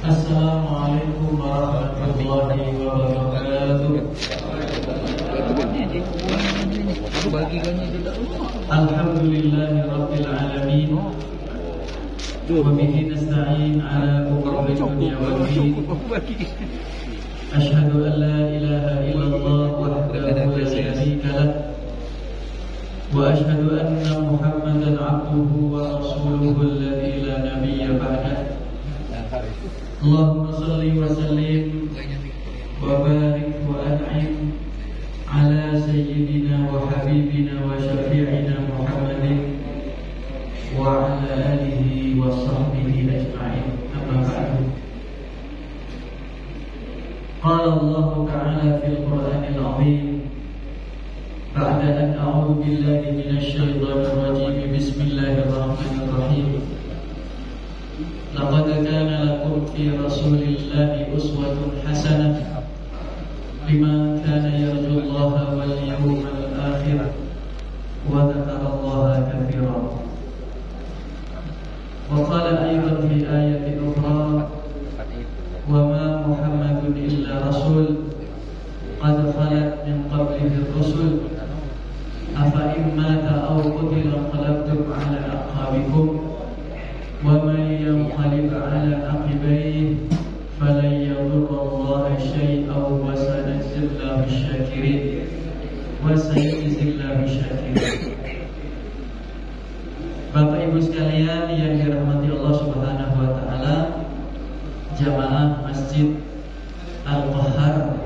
Assalamualaikum warahmatullahi wabarakatuh. Alhamdulillahi rabbil alamin. Wa bihi nasta'in ala umuri dunya wad din. Asyhadu an la ilaha illallah wahdahu la syarika lah. Wa asyhadu anna Muhammadan 'abduhu wa rasuluhu alladzi la nabiyya ba'dahu. Allahumma salli wa sallim wa barik wa an'im ala sayyidina wa habibina wa syafi'ina Muhammadin wa ala alihi wa sahbihi ajma'in. Amma ba'du. Qala Allah ta'ala fil Qur'anil 'azim ba'da an a'udzu billahi minasy syaithanir rajim. Bismillahirrahmanirrahim. Laqad kana lakum fi Rasulillahi uswatun hasanah liman kana yarjullaha wal yawmal akhir wa dzakarallaha katsiran. Wa qala aydan fi ayatin ukhra wa ma Muhammadun illa rasul qad khalat min qablihi ar-rusul afa in mata aw qutila inqalabtum ala aqabikum wa man yanqalib ala aqibaihi falan yadurra Allah syai'an wa sanajzillahu syakirin wa sayajzillahu syakirin. Bapak Ibu sekalian yang dirahmati Allah Subhanahu wa taala, jamaah Masjid Al-Qahar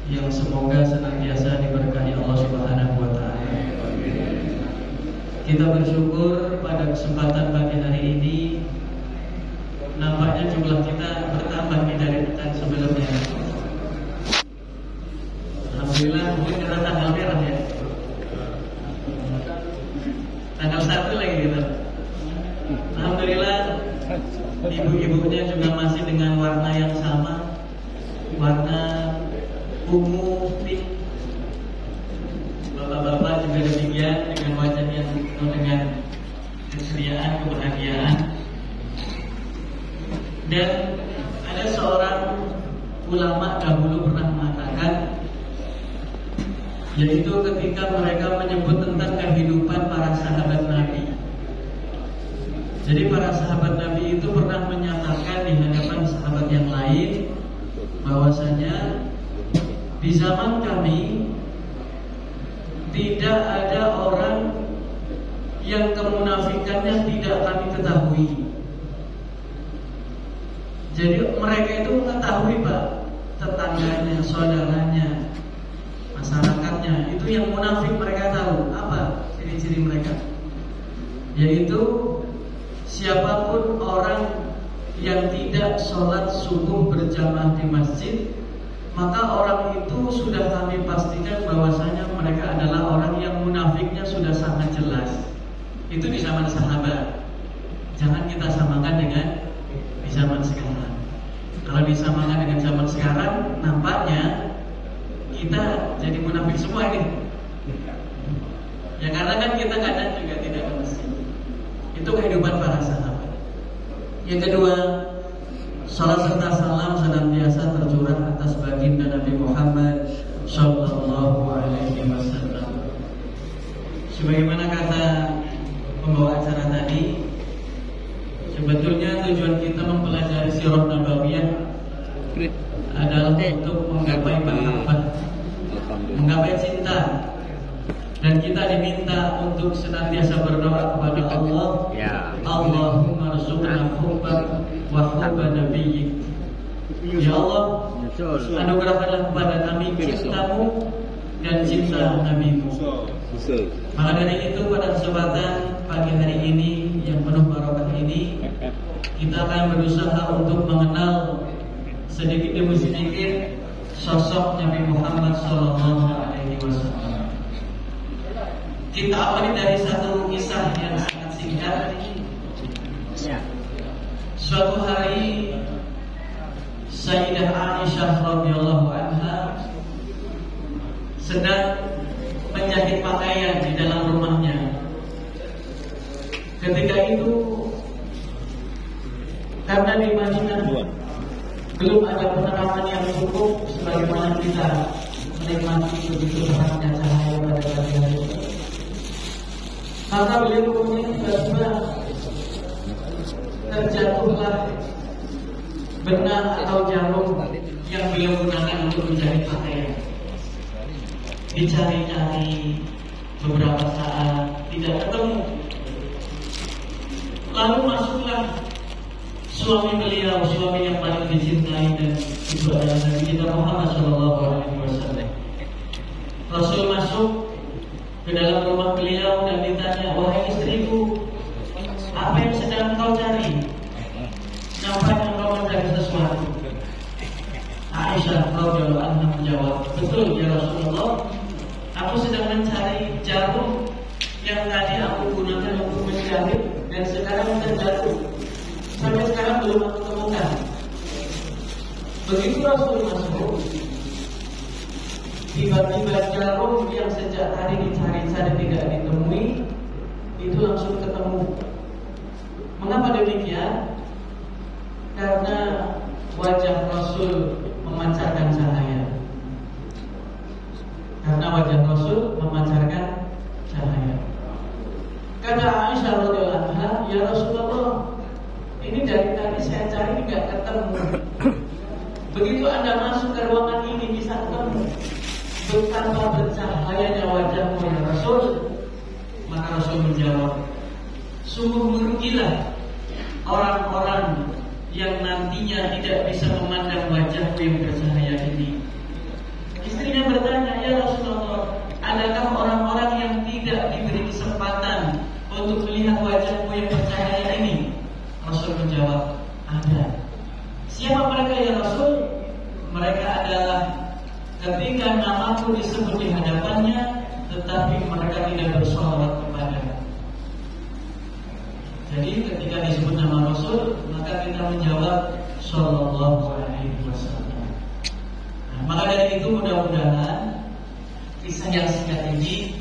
yang semoga senantiasa diberkahi Allah Subhanahu wa taala. Kita bersyukur pada kesempatan pagi hari ini nampaknya jumlah kita bertambah dari pekan sebelumnya. Alhamdulillah, mungkin karena tanggal merah ya. Tanggal 1 lagi gitu. Alhamdulillah, ibu-ibunya juga masih dengan warna yang sama, warna ungu pink. Bapak-bapak juga demikian, dengan wajah yang penuh dengan keseriaan, kebahagiaan. Dan ada seorang ulama dahulu pernah mengatakan, yaitu ketika mereka menyebut tentang kehidupan para sahabat Nabi. Jadi para sahabat Nabi itu pernah menyatakan di hadapan sahabat yang lain bahwasanya di zaman kami tidak ada orang yang kemunafikannya tidak kami ketahui. Jadi mereka itu mengetahui Pak, tetangganya, saudaranya, masyarakatnya, itu yang munafik mereka tahu. Apa ciri-ciri mereka? Yaitu siapapun orang yang tidak sholat subuh berjamaah di masjid, maka orang itu sudah kami pastikan bahwasanya mereka adalah orang yang munafiknya sudah sangat jelas. Itu di zaman sahabat. Jangan kita samakan dengan di zaman sekarang. Kalau disamakan dengan zaman sekarang, nampaknya kita jadi munafik semua ini. Ya karena kan kita kadang juga tidak ke masjid. Itu kehidupan para sahabat. Yang kedua, salat serta salam senantiasa tercurah atas baginda Nabi Muhammad sallallahu alaihi wasallam. Sebagaimana kata pembawa acara tadi, sebetulnya tujuan kita mempelajari sirah nabawiyah adalah untuk menggapai mahabbah, menggapai cinta. Dan kita diminta untuk senantiasa berdoa kepada Allah, Allahumma rzuqna hubbak wa hubba nabiyyik. Ya Allah, anugerahkanlah kepada kami cintamu dan cinta Nabi-Mu. Maka dari itu pada kesempatan pagi hari ini yang penuh barokah ini, kita akan berusaha untuk mengenal sedikit demi sedikit sosok Nabi Muhammad SAW. Kita awali dari satu kisah yang sangat singkat. Suatu hari Sayyidah Aisyah radhiyallahu anha sedang menjahit pakaian di dalam rumahnya. Ketika itu Karena di Madinah belum ada penerangan yang cukup sebagaimana kita menikmati begitu terangnya cahaya pada pagi hari ini. Maka beliau kemudian tiba-tiba terjatuhlah benang atau jarum yang beliau gunakan untuk menjahit pakaian. Dicari-cari beberapa saat tidak ketemu. Lalu masuklah suami beliau, suami yang paling dicintai, dan itu adalah Nabi kita Muhammad SAW. Rasul masuk ke dalam rumah beliau dan ditanya, "Wahai istriku, apa yang sedang kau cari? Nampaknya kau mencari sesuatu." Aisyah radhiyallahu anha menjawab, "Betul ya Rasulullah, aku sedang mencari jarum yang tadi aku gunakan untuk menjahit dan sekarang terjatuh. Sampai sekarang belum aku temukan." Begitu Rasul masuk, tiba-tiba jarum yang sejak tadi dicari-cari tidak ditemui itu langsung ketemu. Mengapa demikian? Karena wajah Rasul memancarkan cahaya. Karena wajah Rasul memancarkan cahaya. Kata Aisyah radhiyallahu anha, "Ya Rasulullah, ini dari tadi saya cari tidak ketemu. Begitu Anda masuk ke ruangan ini bisa ketemu. Betapa bercahayanya wajahmu ya Rasul." Maka Rasul menjawab, "Sungguh merugilah orang-orang yang nantinya tidak bisa memandang wajahmu yang bercahaya ini." Istrinya bertanya, "Ya Rasulullah, adakah orang-orang yang tidak diberi kesempatan untuk melihat wajahmu yang bercahaya ini?" Rasul menjawab, "Ada." "Siapa mereka ya Rasul?" "Mereka adalah ketika namaku disebut di hadapannya, tetapi mereka tidak bersolawat kepada." Jadi ketika disebut nama Rasul, maka kita menjawab Sallallahu Alaihi Wasallam. Maka dari itu mudah-mudahan kisah yang singkat ini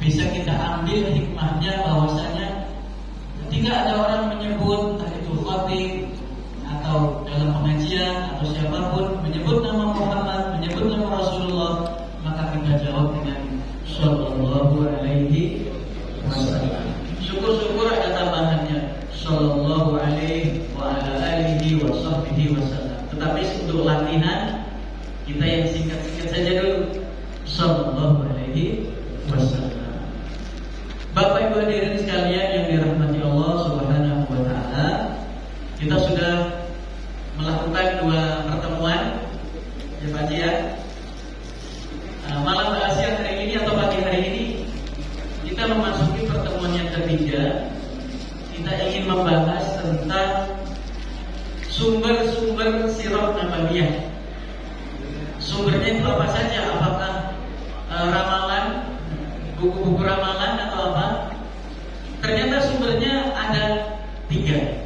bisa kita ambil hikmahnya, bahwasanya ketika ada orang menyebut, entah itu khatib atau dalam pengajian atau siapapun menyebut nama Muhammad, menyebut nama Rasulullah, maka kita jawab dengan Sallallahu Alaihi Wasallam. Syukur-syukur ada tambahannya Sallallahu Alaihi wa ala alihi wa sahbihi wasallam. Tetapi untuk latihan kita yang singkat-singkat saja dulu, Sallallahu Alaihi Wasallam. Bapak Ibu hadirin sekalian yang dirahmati Allah Subhanahu wa taala, kita sudah melakukan 2 pertemuan ya Pak Haji ya. Malam siang hari ini atau pagi hari ini kita memasuki pertemuan yang ketiga. Kita ingin membahas tentang sumber-sumber sirah nabawiyah. Sumbernya itu apa saja? Apakah ramalan, buku-buku ramalan atau apa? Ternyata sumbernya ada 3.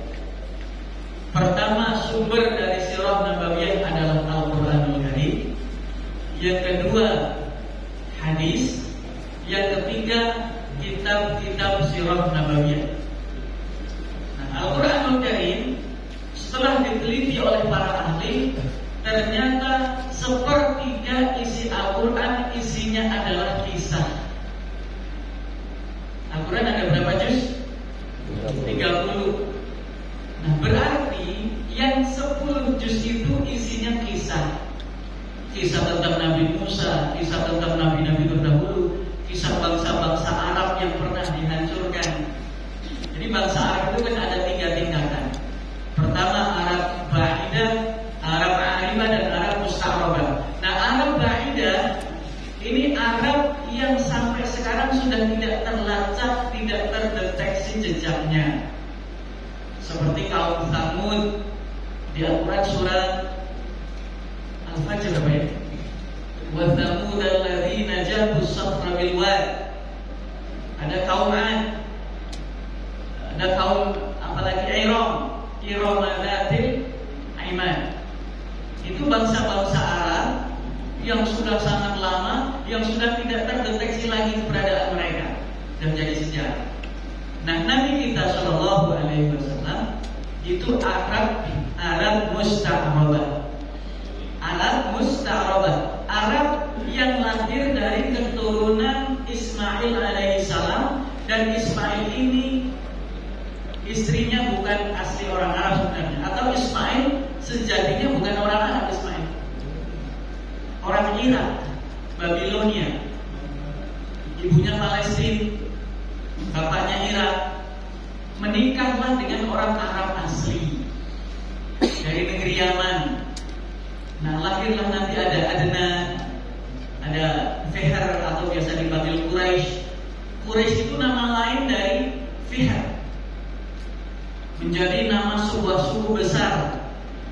Pertama, sumber dari sirah nabawiyah adalah Al-Qur'anul Karim. Yang kedua, hadis. Yang ketiga, kitab-kitab sirah nabawiyah. Al-Qur'anul Karim setelah diteliti oleh para ahli, ternyata sepertiga isi Al-Quran isinya adalah kisah. Al-Quran ada berapa juz? 30. Nah, berarti yang 10 juz itu isinya kisah. Kisah tentang Nabi Musa, kisah tentang nabi-nabi terdahulu, kisah bangsa-bangsa Arab yang pernah dihancurkan. Jadi bangsa Arab itu kan ada 3 tingkatan. Pertama Arab Ba'idah, Arab Aribah, dan Arab Musta'rabah. Nah, Arab Ba'idah ini Arab yang sampai sekarang sudah tidak terlacak, tidak terdeteksi jejaknya. Seperti kaum Tsamud di Al-Quran surat Al-Fajr apa ya? Wa Tsamud alladzina jabu as-sakhra bil wad. Ada kaum Ad, ada kaum apalagi Iram dzatil Aiman. Itu bangsa-bangsa Arab yang sudah sangat lama, yang sudah tidak terdeteksi lagi keberadaan mereka dan menjadi sejarah. Nah, Nabi kita Shallallahu Alaihi Wasallam Itu Arab musta'rabah. Arab musta'rabah, Arab yang lahir dari keturunan Ismail alaihissalam, dan Ismail ini istrinya bukan asli orang Arab sebenarnya, atau Ismail sejatinya bukan orang Arab. Ismail orang Irak, Babilonia, ibunya Palestina, bapaknya Irak. Menikahlah dengan orang Arab asli dari negeri Yaman. Nah, lahirlah nanti ada Adnan, ada Fihr atau biasa dipanggil Quraisy. Quraisy itu nama lain dari Fihr, menjadi nama sebuah suku besar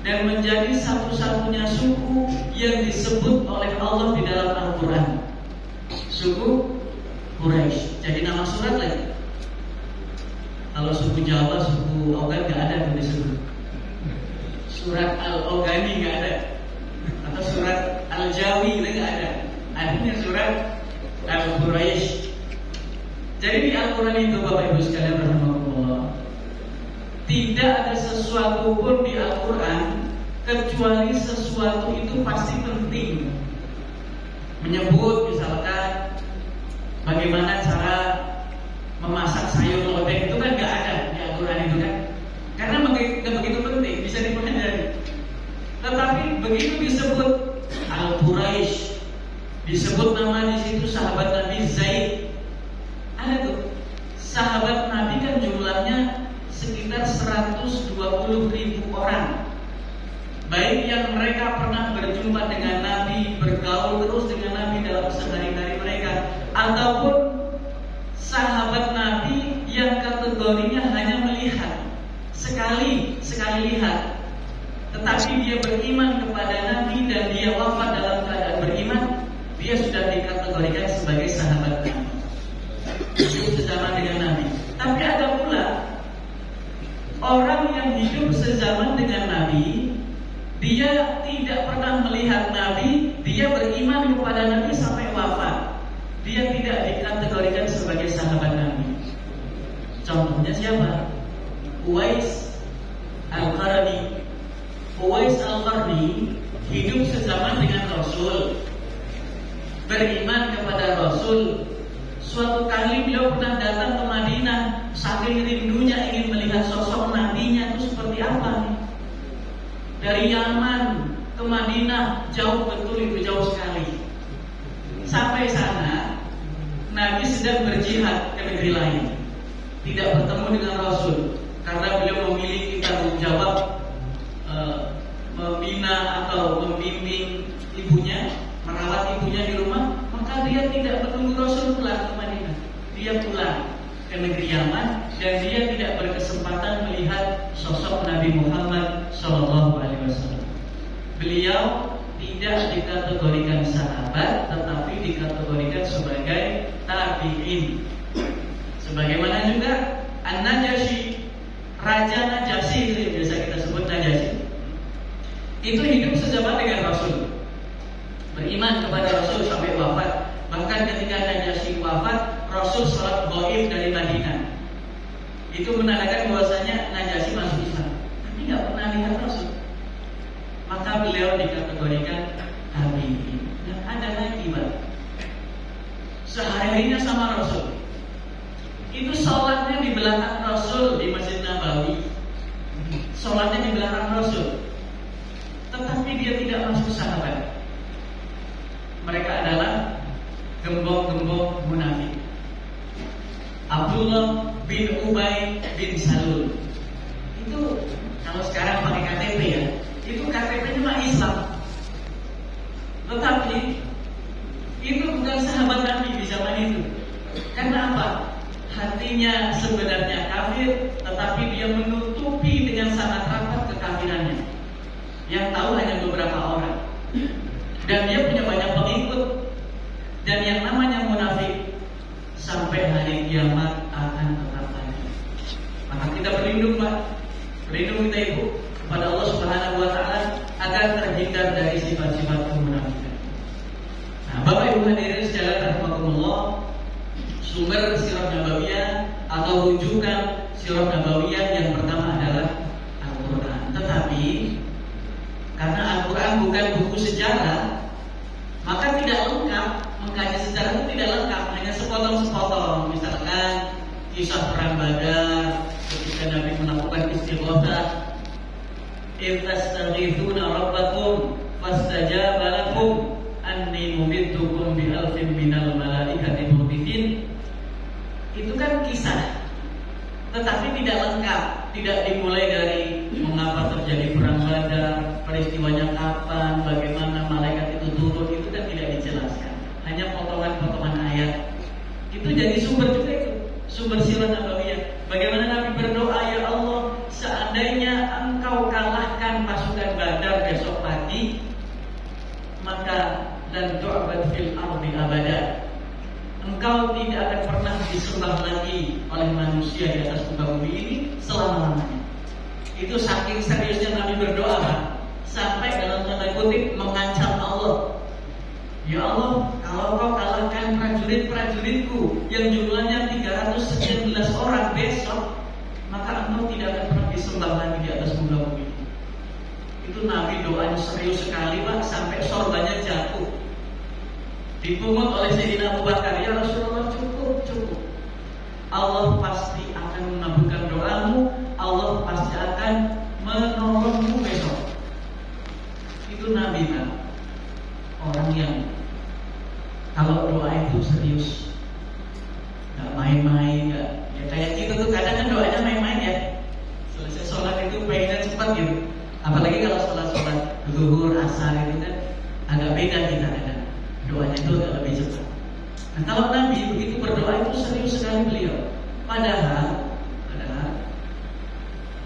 dan menjadi satu-satunya suku yang disebut oleh Allah di dalam Al-Quran. Suku Quraisy jadi nama surat lagi. Kalau suku Jawa, suku Ogan nggak ada tuh disebut. Surat Al-Ogani nggak ada, atau surat Al-Jawi itu nggak ada. Adanya surat Al-Quraisy. Jadi di Al-Quran itu, Bapak Ibu sekalian rahimakumullah, tidak ada sesuatu pun di Al-Quran kecuali sesuatu itu pasti penting. Menyebut misalkan bagaimana cara memasak sayur lodeh, itu kan nggak ada di Al-Quran itu kan, karena begitu penting, bisa dipelajari. Tetapi begitu disebut Al-Quraisy, disebut nama di situ sahabat Nabi Zaid, ada tuh sahabat Nabi kan jumlahnya sekitar 120.000 orang, baik yang mereka pernah berjumpa dengan Nabi, bergaul terus dengan Nabi dalam sehari-hari mereka, ataupun sahabat Nabi yang kategorinya hanya melihat sekali lihat, tetapi dia beriman kepada Nabi dan dia wafat dalam keadaan beriman, dia sudah dikategorikan sebagai sahabat Nabi, hidup sezaman dengan Nabi. Tapi ada pula orang yang hidup sezaman dengan Nabi, dia tidak pernah melihat Nabi, dia beriman kepada Nabi sampai wafat, dia tidak dikategorikan sebagai sahabat Nabi. Contohnya siapa? Uwais Al-Qarni. Uwais Al-Qarni hidup sezaman dengan Rasul, beriman kepada Rasul. Suatu kali beliau pernah datang ke Madinah, saking rindunya ingin melihat sosok Nabinya itu seperti apa. Dari Yaman ke Madinah jauh betul, itu jauh sekali. Sampai sana Nabi sedang berjihad ke negeri lain, tidak bertemu dengan Rasul karena beliau memiliki tanggung jawab membina atau membimbing ibunya, merawat ibunya di rumah. Maka dia tidak menunggu Rasul pulang ke Madinah, dia pulang ke negeri Yaman dan dia tidak berkesempatan melihat sosok Nabi Muhammad SAW. Beliau tidak dikategorikan sahabat, tetapi dikategorikan sebagai tabi'in. Sebagaimana juga An-Najasyi, Raja Najasyi itu yang biasa kita sebut Najasyi, itu hidup sezaman dengan Rasul, beriman kepada Rasul sampai wafat. Bahkan ketika Najasyi wafat, Rasul sholat ghaib dari Madinah. Itu menandakan bahwasanya Najasyi masuk Islam, tapi nggak pernah lihat Rasul. Maka beliau dikategorikan tabi'in. Dan ada lagi, Pak, sehari-harinya sama Rasul. Itu sholatnya di belakang Rasul di Masjid Nabawi, sholatnya di belakang Rasul, tetapi dia tidak masuk sahabat. Mereka adalah gembong-gembong munafik. Abdullah bin Ubay bin Salul itu kalau sekarang pakai KTP ya, itu KTP-nya mah Islam, tetapi itu bukan sahabat Nabi di zaman itu. Karena apa? Hatinya sebenarnya kafir, tetapi dia menutupi dengan sangat rapat kekafirannya. Yang tahu hanya beberapa orang, dan dia punya banyak pengikut. Dan yang namanya munafik sampai hari kiamat akan tetap ada. Maka kita berlindung, Pak, berlindung kita Ibu kepada Allah Subhanahu wa Ta'ala agar terhindar dari sifat-sifat kemunafikan. Nah, Bapak Ibu hadirin sekalian rahimakumullah, sumber sirah nabawiyah atau rujukan sirah nabawiyah yang pertama adalah Nabi, karena Al-Quran bukan buku sejarah, maka tidak lengkap. Mengkaji sejarah itu tidak lengkap, hanya sepotong-sepotong. Misalkan kisah perang Badar ketika Nabi melakukan istighatsah, "Istaghithuna rabbakum fastajaba lakum anni mumiddukum bi alfin minal malaikati murdifin." Itu kan kisah, tetapi tidak lengkap, tidak dimulai dari mengapa terjadi perang Badar, peristiwanya kapan, bagaimana malaikat itu turun, itu kan tidak dijelaskan. Hanya potongan-potongan ayat. Itu jadi sumber juga itu, sumber sirah nabawiyah. Bagaimana Nabi berdoa, "Ya Allah, seandainya Engkau kalahkan pasukan Badar besok pagi, maka dan tu'bad fil ardi abada. Engkau tidak akan pernah disembah lagi oleh manusia di atas muka bumi ini selama-lamanya." Itu saking seriusnya Nabi berdoa, Pak, sampai dalam tanda kutip mengancam Allah. "Ya Allah, kalau Kau kalahkan prajurit-prajuritku yang jumlahnya 319 orang besok, maka Engkau tidak akan pernah disembah lagi di atas muka bumi." Itu Nabi doanya serius sekali, Pak, sampai sorbannya jatuh. Dipungut oleh Sayyidina Abu Bakar, "Ya Rasulullah, cukup. Allah pasti akan mengabulkan doamu, Allah pasti akan menolongmu besok." Itu Nabi, Pak, orang yang kalau doa itu serius, nggak main-main, nggak ya kayak kita tuh kadang kan doanya main-main ya. Selesai sholat itu pengennya cepat gitu. Apalagi kalau sholat zuhur, asar itu kan agak beda kita kadang. Doanya itu agak lebih cepat. Nah, kalau Nabi begitu berdoa itu serius sekali beliau. Padahal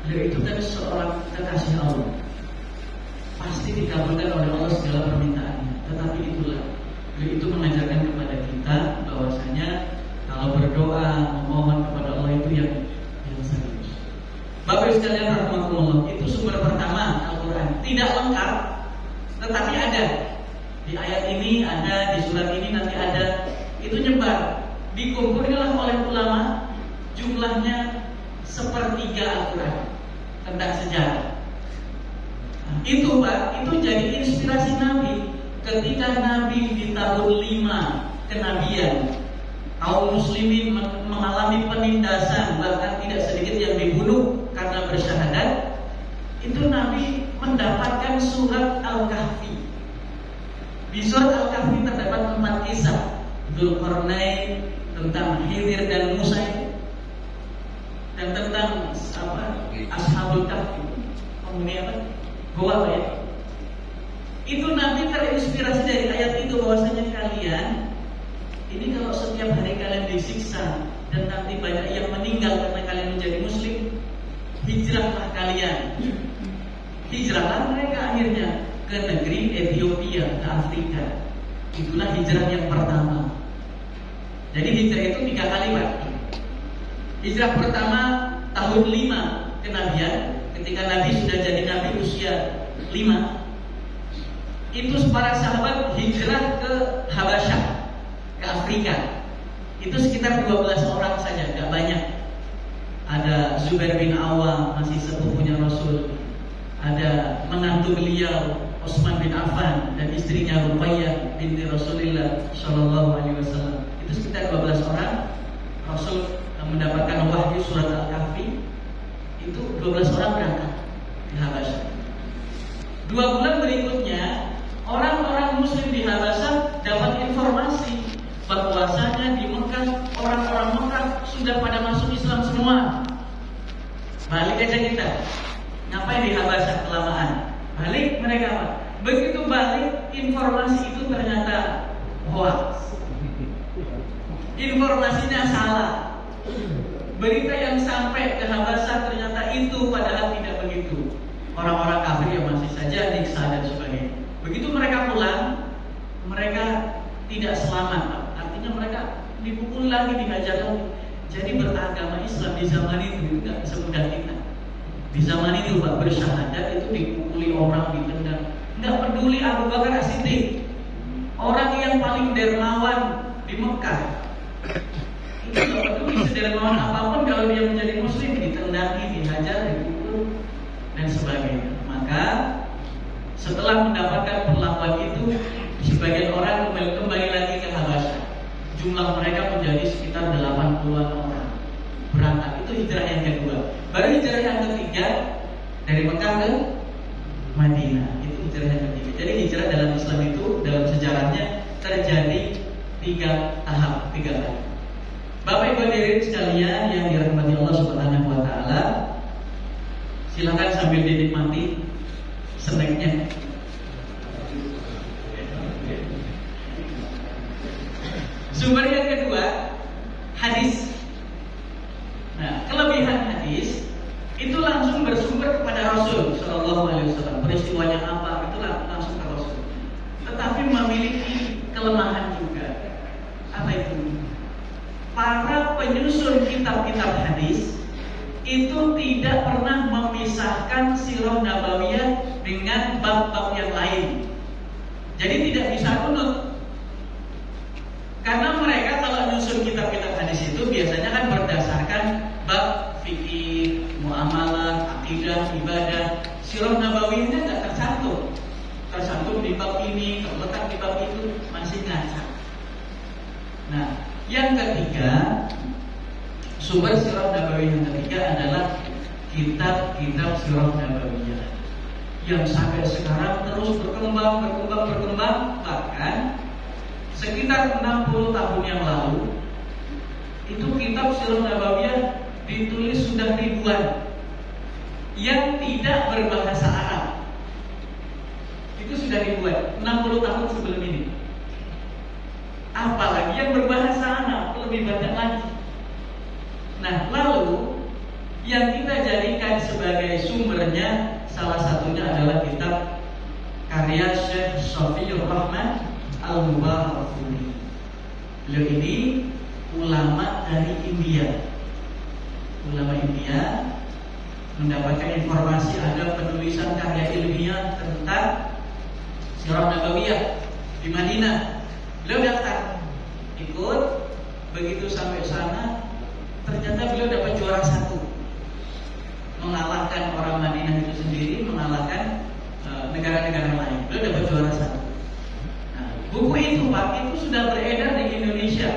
beliau itu kan seorang kekasih Allah, pasti dikabulkan oleh Allah segala permintaannya. Tetapi itulah beliau itu mengajarkan kepada kita bahwasanya kalau berdoa memohon kepada Allah itu yang serius. Bapak Ibu sekalian rahimakumullah, itu sumber pertama Al-Quran. Tidak lengkap, tetapi ada. Di ayat ini ada, di surat ini nanti ada. Itu nyebar, dikumpulkanlah oleh ulama, jumlahnya sepertiga Al-Quran tentang sejarah. Nah, itu Pak, itu jadi inspirasi Nabi. Ketika Nabi di tahun 5 kenabian, kaum muslimin mengalami penindasan, bahkan tidak sedikit yang dibunuh karena bersyahadat. Itu Nabi mendapatkan surat Al-Kahfi. Di surat Al-Kahfi terdapat 4 kisah, Dzulqarnain, tentang Khidir dan Musa, dan tentang Ashabul Kahfi, penghuni Goa ya. Itu Nabi terinspirasi dari ayat itu, bahwasanya kalian ini kalau setiap hari kalian disiksa dan nanti banyak yang meninggal karena kalian menjadi muslim, hijrahlah kalian. Hijrahlah mereka akhirnya ke negeri Ethiopia, ke Afrika. Itulah hijrah yang pertama. Jadi hijrah itu 3 kali, Pak. Hijrah pertama tahun 5 kenabian, ketika Nabi sudah jadi Nabi usia 5. Itu para sahabat hijrah ke Habasyah, ke Afrika. Itu sekitar 12 orang saja, gak banyak. Ada Zubair bin Awam, masih sepupunya Rasul. Ada menantu beliau Utsman bin Affan dan istrinya Ruqayyah binti Rasulullah Shallallahu Alaihi Wasallam. Itu sekitar 12 orang. Rasul mendapatkan wahyu surat Al-Kahfi. Itu 12 orang berangkat di Habasyah. 2 bulan berikutnya, orang-orang muslim di Habasyah dapat informasi bahwasanya di Mekah, orang-orang Mekah sudah pada masuk Islam semua. Balik aja kita. Ngapain di Habasyah kelamaan? Balik mereka, Pak. Begitu balik, informasi itu ternyata hoax. Informasinya salah. Berita yang sampai ke Habasyah ternyata itu padahal tidak begitu. Orang-orang kafir yang masih saja nyiksa dan sebagainya. Begitu mereka pulang, mereka tidak selamat, Pak. Artinya mereka dipukul lagi, dihajar lagi. Jadi beragama Islam di zaman itu tidak semudah kita. Di zaman itu, Pak, bersyahadat itu dipukuli orang, ditendang. Nggak peduli Abu Bakar As-Siddiq, orang yang paling dermawan di Mekah. Itu nggak peduli sedermawan apapun, kalau dia menjadi muslim, ditendangi, dihajar, dipukul dan sebagainya. Maka setelah mendapatkan perlakuan itu, sebagian orang kembali lagi ke Habasyah. Jumlah mereka menjadi sekitar 80-an orang berangkat. Itu hijrah yang kedua. Baru hijrah yang ketiga dari Mekah ke Madinah. Itu hijrah yang ketiga. Jadi hijrah dalam Islam itu dalam sejarahnya terjadi 3 tahap, 3 kali. Bapak Ibu hadirin sekalian yang dirahmati Allah Subhanahu wa taala, silakan sambil dinikmati snacknya. Sumber yang kedua, hadis. Nah, kelebihan hadis itu langsung bersumber kepada Rasul Shallallahu Alaihi Wasallam. Peristiwanya apa itu langsung ke Rasul. Tetapi memiliki kelemahan juga. Apa itu? Para penyusun kitab-kitab hadis itu tidak pernah memisahkan sirah nabawiyah dengan bab-bab yang lain. Jadi tidak bisa runut. Karena mereka kalau menyusun kitab-kitab hadis itu biasanya kan berdasarkan bab fikih, muamalah, akidah, ibadah. Sirah nabawiyahnya tidak tercantum di bab ini, terletak di bab itu, masih ngacak. Nah, yang ketiga, sumber sirah nabawiyah yang ketiga adalah kitab-kitab sirah nabawiyah yang sampai sekarang terus berkembang. Bahkan sekitar 60 tahun yang lalu itu kitab sirah nabawiyah ditulis sudah ribuan yang tidak berbahasa Arab. Itu sudah ribuan, 60 tahun sebelum ini. Apalagi yang berbahasa Arab lebih banyak lagi. Nah, lalu yang kita jadikan sebagai sumbernya salah satunya adalah kitab karya Syekh Shafiyur Rahman Al-Mubarakfuri. Beliau ini ulama dari India. Ulama India mendapatkan informasi ada penulisan karya ilmiah tentang sirah nabawiyah di Madinah. Beliau daftar, ikut. Begitu sampai sana, ternyata beliau dapat juara 1, mengalahkan orang Madinah itu sendiri, mengalahkan negara-negara lain. Beliau dapat juara 1. Nah, buku itu Pak, itu sudah beredar di Indonesia.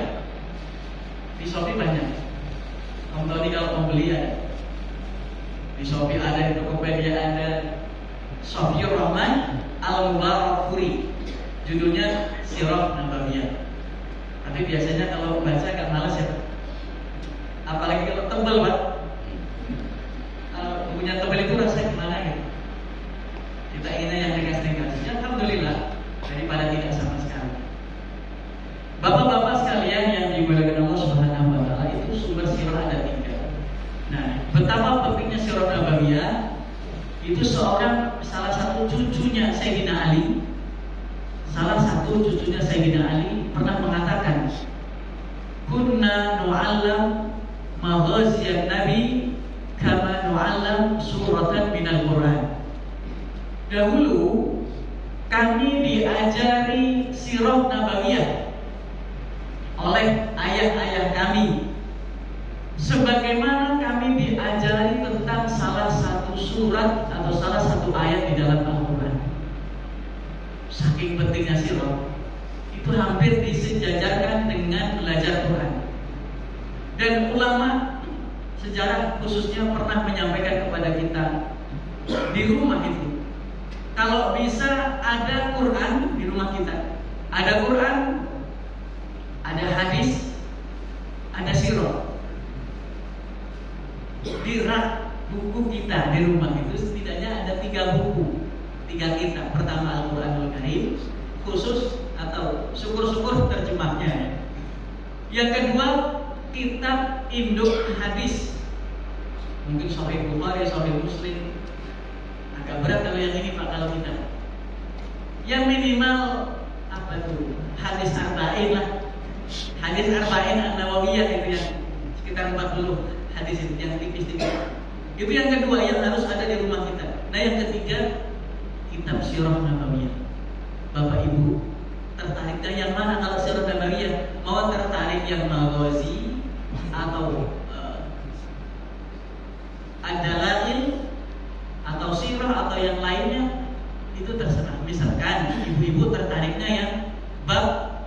Di Shopee banyak. Om Tony kalau mau beli ada. Di Shopee ada, di Tokopedia ada. Shafiyur Rahman Al-Mubarakfuri. Judulnya Sirah Nabawiyah. Tapi biasanya kalau baca agak malas ya Pak. Apalagi kalau tebal Pak. Punya tebal itu rasanya gimana gitu. Kita inginnya yang ringkas-ringkas. Ya, alhamdulillah daripada tidak sama sekali. Bapak-bapak sekalian yang dimuliakan Allah Subhanahu wa taala, itu sumber sirah ada 3. Nah, betapa pentingnya sirah nabawiyah itu salah satu cucunya Sayyidina Ali. Salah satu cucunya Sayyidina Ali pernah mengatakan, "Kunna nu'allam maghaziyan Nabi kama nu'allam suratan minal Quran." Dahulu kami diajari sirah nabawiyah oleh ayah-ayah kami sebagaimana kami diajari tentang salah satu surat atau salah satu ayat di dalam Al-Quran. Saking pentingnya sirah, itu hampir disejajarkan dengan belajar Quran. Dan ulama sejarah khususnya pernah menyampaikan kepada kita di rumah itu, kalau bisa ada Quran di rumah kita, ada Quran, ada hadis, ada sirah. Di rak buku kita di rumah itu setidaknya ada 3 buku, 3 kitab. Pertama Al-Quranul Karim khusus atau syukur-syukur terjemahnya. Yang kedua kitab induk hadis, mungkin Sahih Bukhari, Sahih Muslim. Agak berat kalau yang ini Pak kalau kita. Yang minimal apa tuh? Hadis Arba'in lah. Hadis Arba'in An-Nawawiyah itu yang sekitar 40 hadis itu yang tipis-tipis. Itu yang kedua yang harus ada di rumah kita. Nah, yang ketiga kitab sirah nabawiyah. Bapak Ibu tertariknya yang mana kalau sirah nabawiyah? Mau tertarik yang maghazi atau ad-dalail atau sirah atau yang lainnya? itu terserah. Misalkan ibu-ibu tertariknya yang bab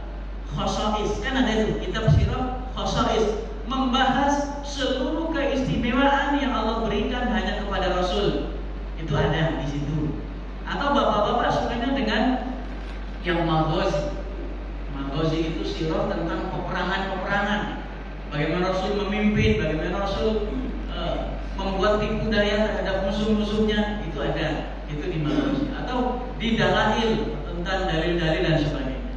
khosois, kan ada itu kitab sirah khosois, membahas seluruh keistimewaan yang Allah berikan hanya kepada Rasul. Itu ada di situ. Atau bapak-bapak sukanya dengan yang maghazi. Maghazi itu sirah tentang peperangan-peperangan. Bagaimana Rasul memimpin, bagaimana Rasul membuat tipu daya terhadap musuh-musuhnya, itu ada. Itu di maghazi. Atau di dalail tentang dalil-dalil dan sebagainya.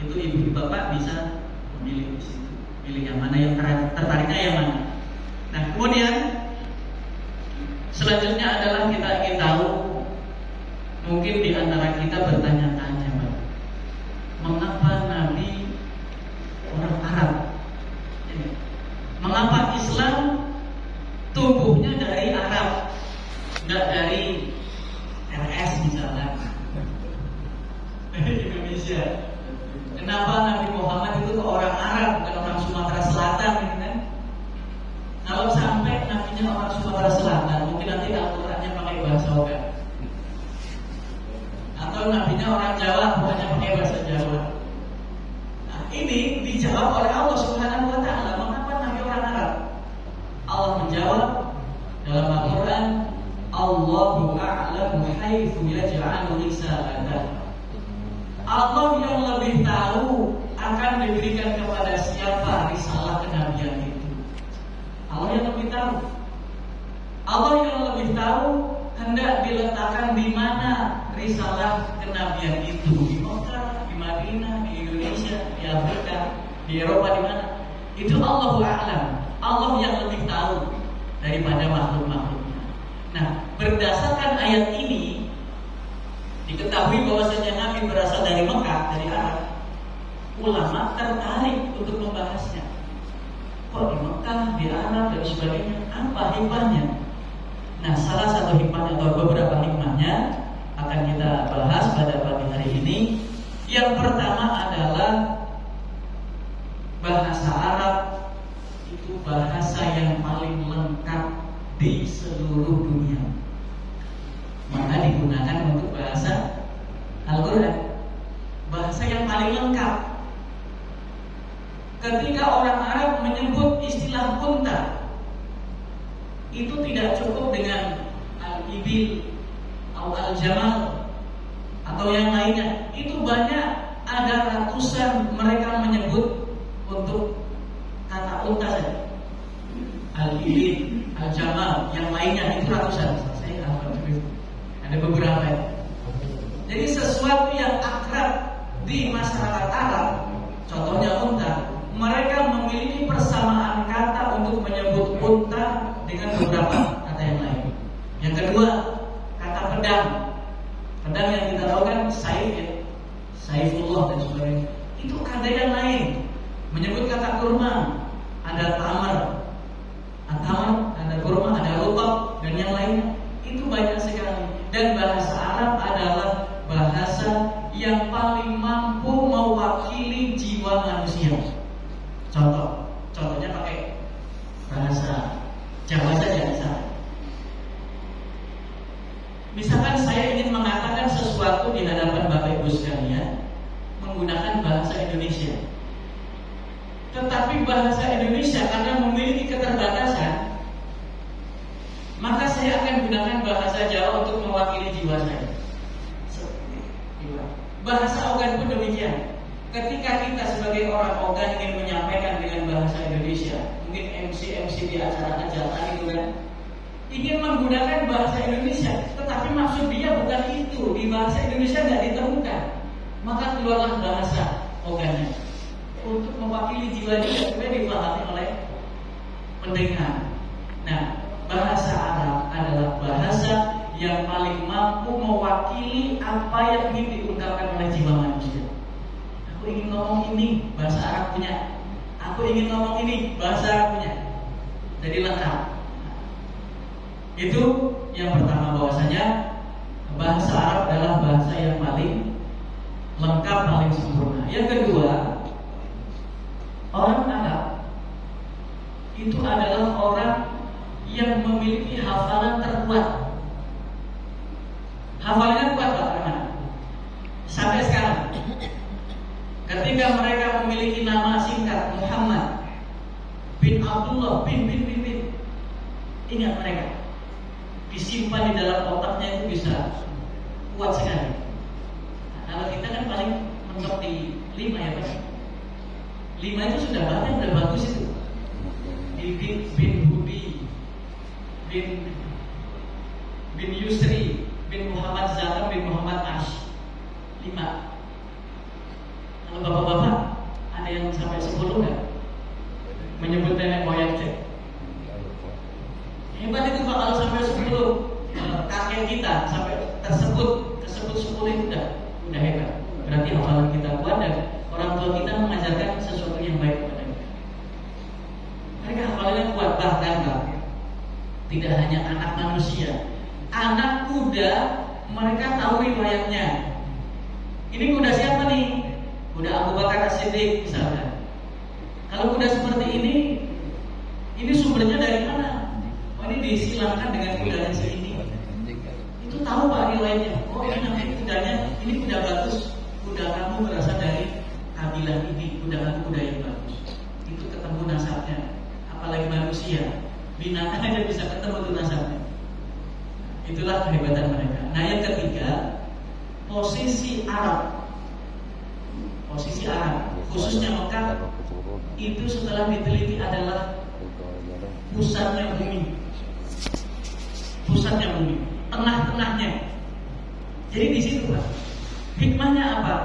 Itu ibu bapak bisa memilih di situ. Pilih yang mana, yang tertariknya yang mana. Nah, kemudian selanjutnya adalah kita ingin tahu, mungkin di antara kita bertanya-tanya, mengapa Nabi orang Arab? Mengapa Islam tumbuhnya dari Arab, enggak dari RS misalnya? Indonesia. Kenapa Nabi Muhammad itu ke orang Arab, bukan orang Sumatera Selatan, kan? Kalau sampai nabinya orang Sumatera Selatan, mungkin nanti Al-Qur'annya pakai bahasa Ogan. Atau nabinya orang Jawa, bukannya pakai bahasa Jawa. Nah, ini dijawab oleh Allah Subhanahu wa taala. Mengapa Nabi orang Arab? Allah menjawab dalam Al-Qur'an, Allahu a'lamu haitsu yaj'alu risalatahu. Allah yang lebih tahu akan diberikan kepada siapa risalah kenabian itu. Allah yang lebih tahu. Allah yang lebih tahu hendak diletakkan di mana risalah kenabian itu. Di Mekah, di Madinah, di Indonesia, di Afrika, di Eropa, di mana? Itu Allahu a'lam. Allah yang lebih tahu daripada makhluk-makhluknya. Nah, berdasarkan ayat ini diketahui bahwasanya Nabi berasal dari Mekah, dari Arab. Ulama tertarik untuk membahasnya. Kok di Mekah, di Arab dan sebagainya? Apa hikmahnya? Nah, salah satu hikmahnya atau beberapa hikmahnya akan kita bahas pada pagi hari ini. Yang pertama adalah bahasa Arab itu bahasa yang paling lengkap di seluruh dunia. Maka digunakan untuk bahasa Al-Quran, bahasa yang paling lengkap. Ketika orang Arab menyebut istilah unta, itu tidak cukup dengan al-ibil atau al-jamal atau yang lainnya. Itu banyak, ada ratusan mereka menyebut untuk kata unta saja. Al-ibil, al-jamal, yang lainnya itu ratusan. Ada beberapa. Jadi sesuatu yang akrab di masyarakat Arab, contohnya unta, mereka memiliki persamaan kata untuk menyebut unta dengan beberapa kata yang lain. Yang kedua, kata pedang. Pedang yang kita tahu kan saif, ya, saifullah dan sebagainya. Itu ada yang lain. Menyebut kata kurma, ada tamar, ada kurma, ada rutab dan yang lainnya. Itu banyak sekali. Dan bahasa Arab adalah bahasa yang paling mampu mewakili jiwa manusia. Contohnya pakai bahasa Jawa saja misalnya. Misalkan saya ingin mengatakan sesuatu di hadapan Bapak Ibu sekalian menggunakan bahasa Indonesia. Tetapi bahasa Indonesia karena memiliki keterbatasan, maka saya akan gunakan bahasa Jawa untuk mewakili jiwa saya. Bahasa Ogan pun demikian. Ketika kita sebagai orang Ogan ingin menyampaikan dengan bahasa Indonesia, mungkin MC di acara hajatan itu kan, ingin menggunakan bahasa Indonesia, tetapi maksud dia bukan itu, di bahasa Indonesia tidak ditemukan, maka keluarlah bahasa Ogannya untuk mewakili jiwa dia supaya dipahami oleh pendengar. Nah, bahasa Arab adalah bahasa yang paling mampu mewakili apa yang ingin diungkapkan oleh jiwa manusia. Aku ingin ngomong ini, bahasa Arab punya. Aku ingin ngomong ini, bahasa Arab punya. Jadi lengkap. Itu yang pertama, bahwasanya bahasa Arab adalah bahasa yang paling lengkap, paling sempurna. Yang kedua, orang Arab itu adalah orang yang memiliki hafalan terkuat. Hafalannya kuat bagaimana? mereka. Disimpan di dalam otaknya itu bisa kuat sekali. Nah, kalau kita kan paling mentok di 5 ya Pak. 5 itu sudah banyak, sudah bagus itu. Bin Budi, bin Yusri, bin Muhammad Zahra, bin Muhammad Ash. 5. Kalau bapak-bapak ada yang sampai 10 nggak? Menyebut nenek moyang cek. Hebat itu Pak, kalau sampai 10 kakek kita sampai tersebut 10 itu udah hebat. Berarti hafalan kita kuat dan orang tua kita mengajarkan sesuatu yang baik kepada kita. Mereka hafalannya kuat, bahkan Pak, tidak hanya anak manusia, anak kuda mereka tahu riwayatnya. Ini kuda siapa nih? Kuda Abu Bakar As-Siddiq misalnya. Kalau kuda seperti ini sumbernya dari mana? Oh, ini disilangkan dengan kudanya ini. Itu tahu Pak riwayatnya. Oh, ini namanya kudanya, ini kuda bagus. Kuda kamu berasal dari kabilah ini. Kuda kamu kuda yang bagus. Itu ketemu nasabnya. Apalagi manusia, binatang aja bisa ketemu tuh nasabnya. Itulah kehebatan mereka. Nah, yang ketiga, posisi Arab, khususnya Mekah, itu setelah diteliti adalah pusatnya bumi, tengah-tengahnya. Jadi di situ Pak, hikmahnya apa?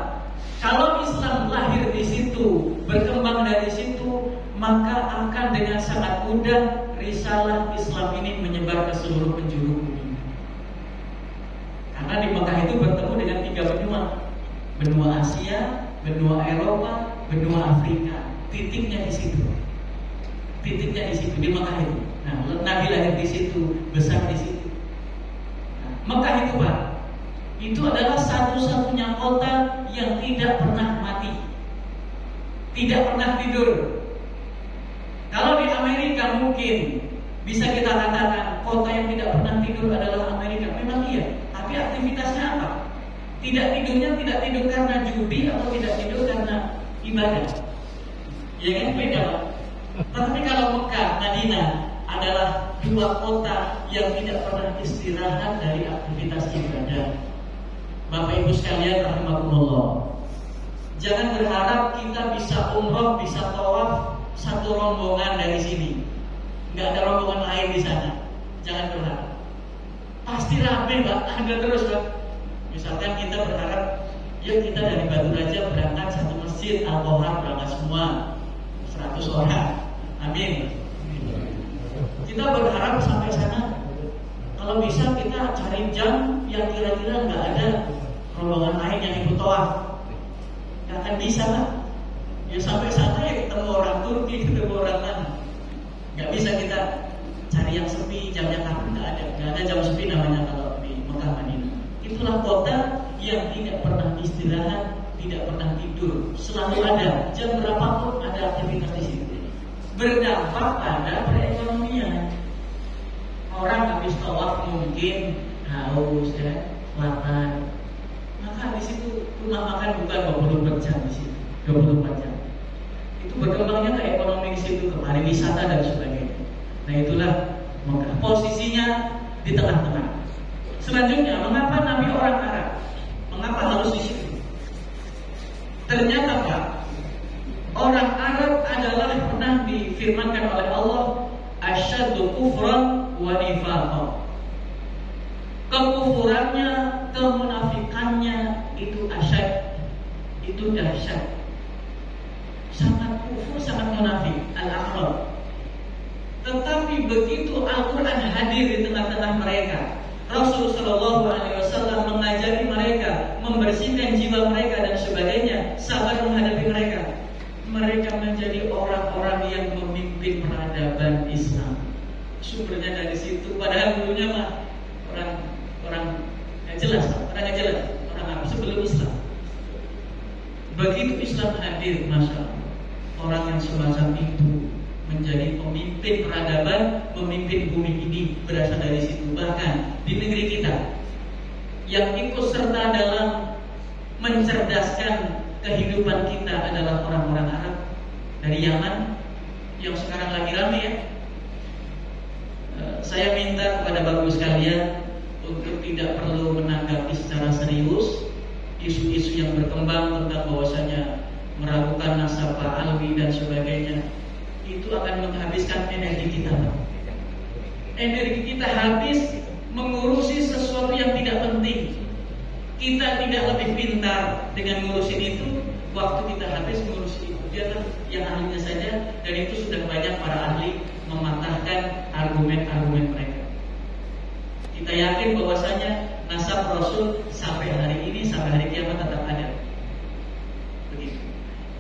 Kalau Islam lahir di situ, berkembang dari situ, maka akan dengan sangat mudah risalah Islam ini menyebar ke seluruh penjuru bumi. Karena di Mekah itu bertemu dengan 3 benua. Benua Asia, benua Eropa, benua Afrika. Titiknya di situ. Di Mekah itu. Nah, Nabi lahir di situ, besar di situ. Nah, Mekah itu Pak, itu adalah satu-satunya kota yang tidak pernah mati, tidak pernah tidur. Kalau di Amerika mungkin bisa kita katakan kota yang tidak pernah tidur adalah Amerika. Memang iya, tapi aktivitasnya apa? Tidak tidur karena judi atau tidak tidur karena ibadah. Ya kan, beda Pak. Tapi kalau Mekah, Madinah adalah 2 kota yang tidak pernah istirahat dari aktivitas ibadah. Bapak Ibu sekalian rahimakumullah, jangan berharap kita bisa umroh, bisa tawaf satu rombongan dari sini. Nggak ada rombongan lain di sana. Jangan berharap. Pasti rame Pak, ada terus Pak. Misalkan kita berharap, yuk kita dari Batu Raja berangkat satu masjid Al-Kohar, berangkat semua 100 orang. Amin. Kita berharap sampai sana. Kalau bisa kita cari jam yang kira-kira nggak ada rombongan lain yang ikut tawaf. Nggak akan bisa Pak. Ya sampai sana ya ketemu orang Turki, ketemu orang mana. Nggak bisa kita cari yang sepi, jamnya kapan, nggak ada jam sepi namanya kalau di Mekah Madinah. Itulah kota yang tidak pernah istirahat, tidak pernah tidur, selalu ada, jam berapapun ada aktivitas di situ. Berdampak pada perekonomian. Orang habis tawaf mungkin haus ya, lapar. Maka di situ rumah makan bukan 24 jam di situ, 24 jam. Itu berkembangnya ke ekonomi di situ, ke pariwisata dan sebagainya. Nah itulah Mekah. Posisinya di tengah-tengah. Selanjutnya, mengapa Nabi orang Arab? Mengapa harus di situ? Ternyata Pak, orang Arab adalah pernah difirmankan oleh Allah, asyaddu kufran wa nifaqan. Kekufurannya, kemunafikannya itu asyad, itu dahsyat. Sangat kufur, sangat munafik, al-akhlaq. Tetapi begitu Al-Quran hadir di tengah-tengah mereka, Rasul Shallallahu Alaihi Wasallam mengajari mereka, membersihkan jiwa mereka dan sebagainya, sabar menghadapi mereka. Mereka menjadi orang-orang yang memimpin peradaban Islam. Sumbernya dari situ. Padahal dulunya mah orang yang jelas, orang Arab sebelum Islam. Begitu Islam hadir, masya Allah, orang yang semacam itu menjadi pemimpin peradaban, memimpin bumi ini berasal dari situ. Bahkan di negeri kita yang ikut serta dalam mencerdaskan kehidupan kita adalah orang-orang Arab dari Yaman yang sekarang lagi ramai ya. Saya minta kepada Bapak Ibu sekalian untuk tidak perlu menanggapi secara serius isu-isu yang berkembang tentang bahwasanya meragukan nasabah alwi dan sebagainya. Itu akan menghabiskan energi kita. Energi kita habis mengurusi sesuatu yang tidak penting. Kita tidak lebih pintar dengan ngurusin itu. Waktu kita habis mengurusi itu, biarlah yang ahlinya saja. Dan itu sudah banyak para ahli mematahkan argumen-argumen mereka. Kita yakin bahwasanya nasab Rasul sampai hari ini, sampai hari kiamat tetap ada. Begitu.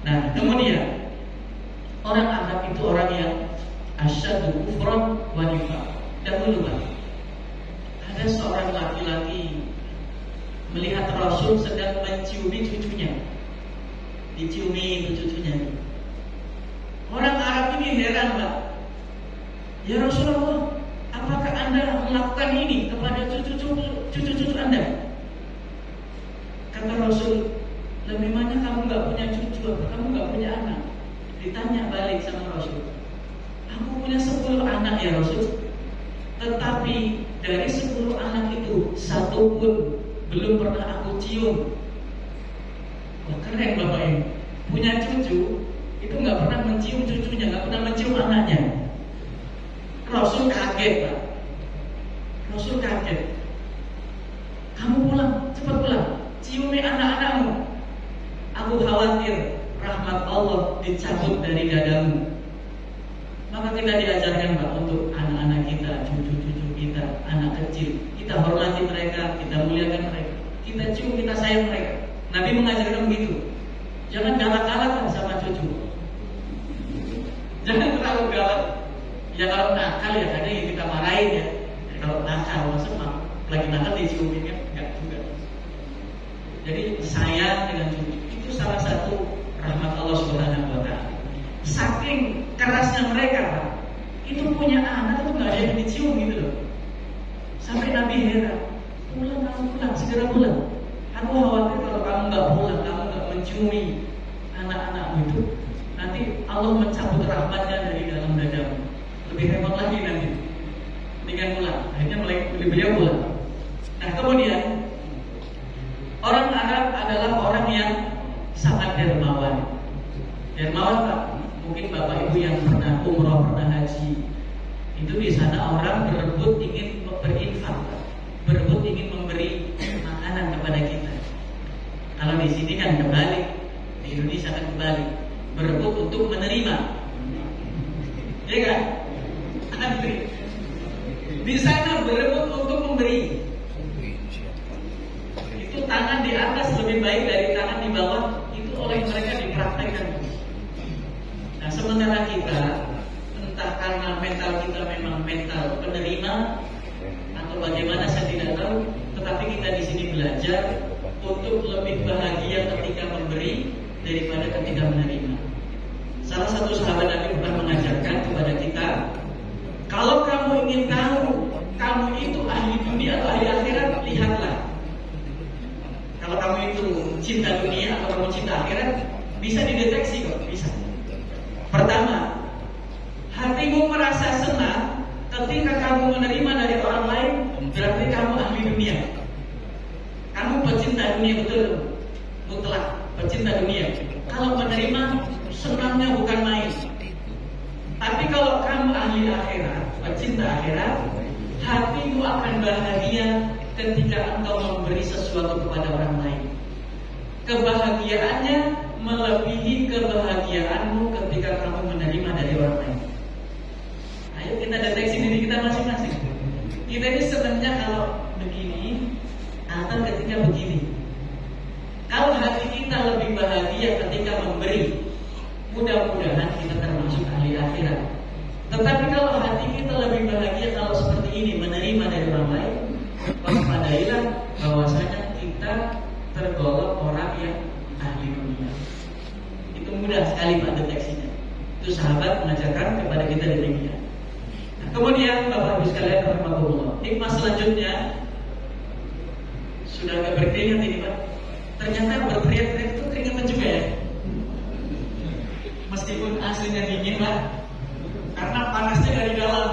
Nah, kemudian orang Arab itu orang yang asyaddu kufran wa nifaq. Dahulu ada seorang laki-laki melihat Rasul sedang menciumi cucunya. Diciumi itu cucunya. Orang Arab ini heran, Pak. Ya Rasulullah, apakah Anda melakukan ini kepada cucu-cucu Anda? Kata Rasul, lebih mana kamu gak punya cucu, apa kamu gak punya anak? Ditanya balik sama Rasul, aku punya 10 anak ya Rasul, tetapi dari 10 anak itu satu pun belum pernah aku cium. Wah, keren Bapak ini. Punya cucu itu gak pernah mencium cucunya, gak pernah mencium anaknya. Rasul kaget, Pak. Rasul kaget. Kamu pulang, cepat pulang, ciumi anak-anakmu. Aku khawatir rahmat Allah dicabut dari dadamu. Maka kita diajarkan, Pak, untuk anak-anak kita, cucu-cucu kita, anak kecil, kita hormati mereka, kita muliakan mereka, kita cium, kita sayang mereka. Nabi mengajarkan begitu. Jangan galak-galak sama cucu. Jangan terlalu galak. Ya kalau nakal ya kadang yang kita marahin ya. Kalau nakal maksudnya lagi nakal diciumin kan enggak juga. Jadi sayang dengan cucu itu salah satu rahmat Allah Subhanahu wa taala. Saking kerasnya mereka, Pak, itu punya anak itu enggak ada yang dicium gitu loh. Sampai Nabi heran, pulang kamu pulang, segera pulang. Aku khawatir kalau kamu enggak pulang, kamu enggak menciumi anak-anakmu itu, nanti Allah mencabut rahmatnya dari dalam dadamu. Lebih repot lagi nanti. Mendingan pulang. Akhirnya beliau pulang. Nah, kemudian orang Arab adalah orang yang sangat dermawan. Dermawan, Pak. Mungkin Bapak Ibu yang pernah umroh, pernah haji, itu di sana orang berebut ingin berinfak, berebut ingin memberi makanan kepada kita. Kalau di sini kan kebalik, di Indonesia kan kebalik, berebut untuk menerima. Ya kan? Antri. Di sana berebut untuk memberi. Itu tangan di atas lebih baik dari tangan di bawah. Itu oleh mereka dipraktekkan. Nah, sementara kita, entah karena mental kita memang mental penerima atau bagaimana saya tidak tahu, tetapi kita di sini belajar untuk lebih bahagia ketika memberi daripada ketika menerima. Salah satu sahabat Nabi pernah mengajarkan kepada kita, kalau kamu ingin tahu kamu itu ahli dunia atau ahli akhirat, lihatlah. Kalau kamu itu cinta dunia atau kamu cinta akhirat, bisa dideteksi kok, bisa. Pertama, hatimu merasa senang ketika kamu menerima dari orang lain, berarti kamu ahli dunia. Kamu pecinta dunia betul, mutlak pecinta dunia. Kalau menerima, senangnya bukan main. Tapi kalau kamu ahli akhirat, pecinta akhirat, hatimu akan bahagia ketika engkau memberi sesuatu kepada orang lain. Kebahagiaannya melebihi kebahagiaanmu ketika kamu menerima dari orang lain. Ayo kita deteksi diri kita masing-masing. Kita ini senangnya kalau begini atau ketika begini. Kalau hati kita lebih bahagia ketika memberi, mudah-mudahan kita termasuk ahli akhirat. Tetapi kalau hati kita lebih bahagia kalau seperti ini, menerima dari orang lain, waspadailah bahwasanya kita tergolong orang yang ahli dunia. Itu mudah sekali Pak deteksinya. Itu sahabat mengajarkan kepada kita demikian. Nah, kemudian Bapak Ibu sekalian rahmatullah, hikmah selanjutnya sudah agak berkeringat ini Pak. Ternyata berteriak-teriak itu keringetan juga ya. Meskipun aslinya dingin Pak, karena panasnya dari dalam.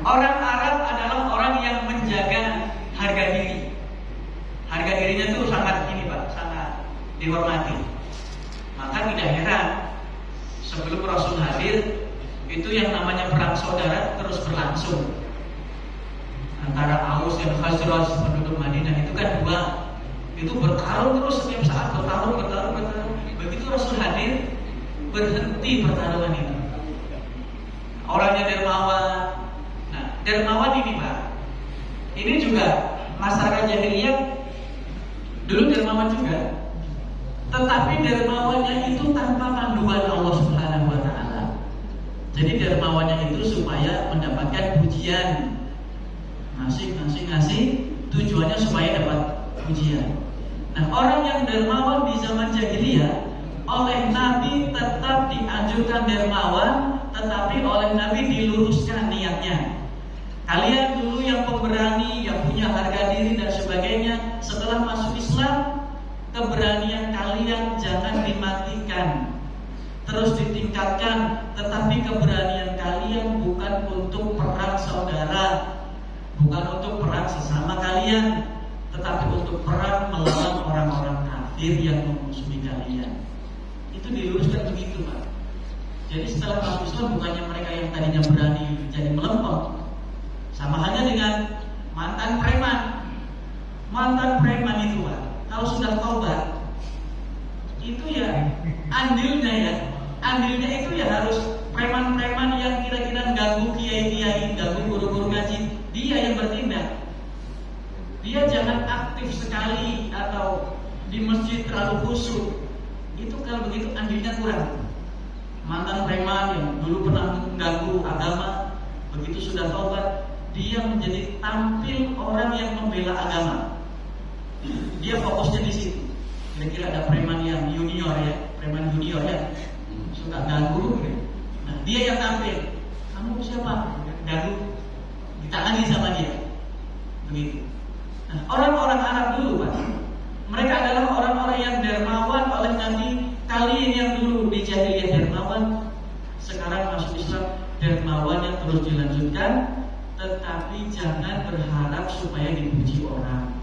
Orang Arab adalah orang yang menjaga harga diri. Harga dirinya itu sangat sangat dihormati. Maka tidak heran sebelum Rasul hadir itu yang namanya perang saudara terus berlangsung antara Aus dan Khazraj penduduk Madinah itu kan dua. Itu bertarung terus setiap saat bertarung. Begitu Rasul hadir berhenti pertarungan itu. Orangnya dermawan. Nah, dermawan ini Pak, ini juga masyarakat jahiliyah dulu dermawan juga. Tetapi dermawannya itu tanpa panduan Allah Subhanahu wa taala. Jadi dermawannya itu supaya mendapatkan pujian. Ngasih tujuannya supaya dapat pujian. Nah, orang yang dermawan di zaman jahiliyah oleh Nabi tetap dianjurkan dermawan, tetapi oleh Nabi diluruskan niatnya. Kalian dulu yang pemberani, yang punya harga diri dan sebagainya, setelah masuk Islam, keberanian kalian jangan dimatikan, terus ditingkatkan. Tetapi keberanian kalian bukan untuk perang saudara, bukan untuk perang sesama kalian, tetapi untuk perang melawan orang-orang kafir yang memusuhi kalian. Itu diluruskan begitu Pak. Jadi setelah masuk Islam bukannya mereka yang tadinya berani jadi melempem. Sama halnya dengan mantan preman. Mantan preman itu Pak, kalau sudah taubat itu ya andilnya itu ya harus preman-preman yang kira-kira ganggu kiai-kiai, ganggu guru-guru ngaji, dia yang bertindak. Dia jangan aktif sekali atau di masjid terlalu khusyuk. Itu kalau begitu andilnya kurang. Mantan preman yang dulu pernah mengganggu agama, begitu sudah taubat, dia menjadi tampil orang yang membela agama. Dia fokusnya di situ. Kira-kira ada preman yang junior ya, preman junior ya, suka ganggu. Nah, dia yang tampil. Kamu siapa? Ganggu. Ditangani sama dia. Begitu. Nah, orang-orang Arab dulu Pak, mereka adalah orang-orang yang dermawan oleh Nabi. Kalian yang dulu di jahiliyah dermawan, sekarang masuk Islam dermawannya terus dilanjutkan, tetapi jangan berharap supaya dipuji orang.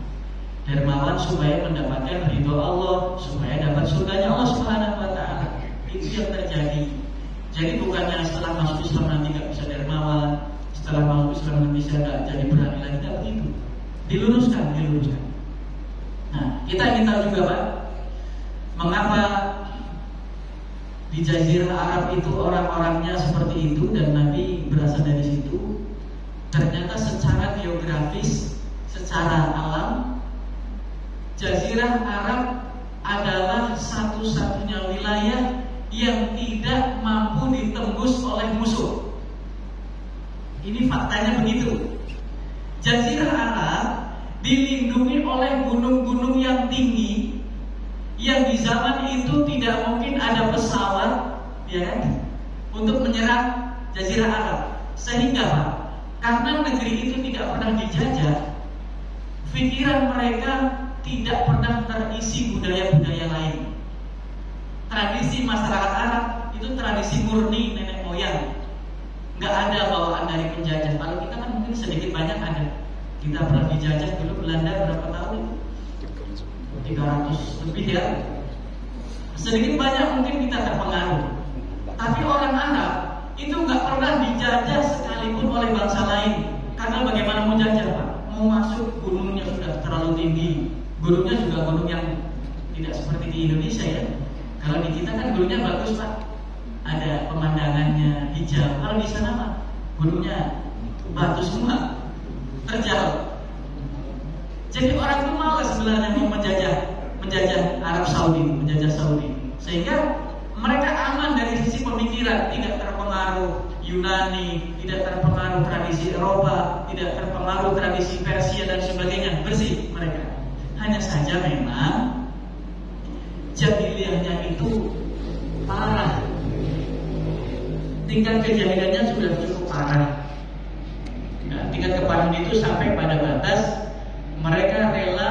Dermawan supaya mendapatkan ridho Allah, supaya dapat surganya Allah Subhanahu wa taala. Itu yang terjadi. Jadi bukannya setelah masuk Islam nanti nggak bisa dermawan, setelah masuk Islam nanti bisa nggak jadi berani lagi, tidak begitu. Diluruskan. Nah, kita ingin tahu juga Pak, mengapa di Jazirah Arab itu orang-orangnya seperti itu dan Nabi berasal dari situ. Ternyata secara geografis, secara alam, Jazirah Arab adalah satu-satunya wilayah yang tidak mampu ditembus oleh musuh. Ini faktanya begitu. Jazirah Arab dilindungi oleh gunung-gunung yang tinggi, yang di zaman itu tidak mungkin ada pesawat ya untuk menyerang Jazirah Arab. Sehingga Pak, karena negeri itu tidak pernah dijajah, pikiran mereka tidak pernah terisi budaya-budaya lain. Tradisi masyarakat Arab itu tradisi murni nenek moyang, nggak ada bawaan dari penjajah. Kalau kita kan mungkin sedikit banyak ada. Kita pernah dijajah dulu Belanda berapa tahun? 300 lebih ya. Sedikit banyak mungkin kita terpengaruh. Tapi orang Arab itu nggak pernah dijajah sekalipun oleh bangsa lain. Karena bagaimana mau jajah Pak? Mau masuk gunungnya sudah terlalu tinggi. Gunungnya juga gunung yang tidak seperti di Indonesia ya. Kalau di kita kan gunungnya bagus Pak, ada pemandangannya hijau. Kalau di sana Pak, gunungnya batu semua, terjal. Jadi orang itu malas sebenarnya mau menjajah Arab Saudi, menjajah Saudi. Sehingga mereka aman dari sisi pemikiran, tidak terpengaruh Yunani, tidak terpengaruh tradisi Eropa, tidak terpengaruh tradisi Persia dan sebagainya. Bersih mereka. Hanya saja memang jahiliyahnya itu parah. Tingkat kejahiliannya sudah cukup parah. Nah, tingkat kepahitan itu sampai pada batas mereka rela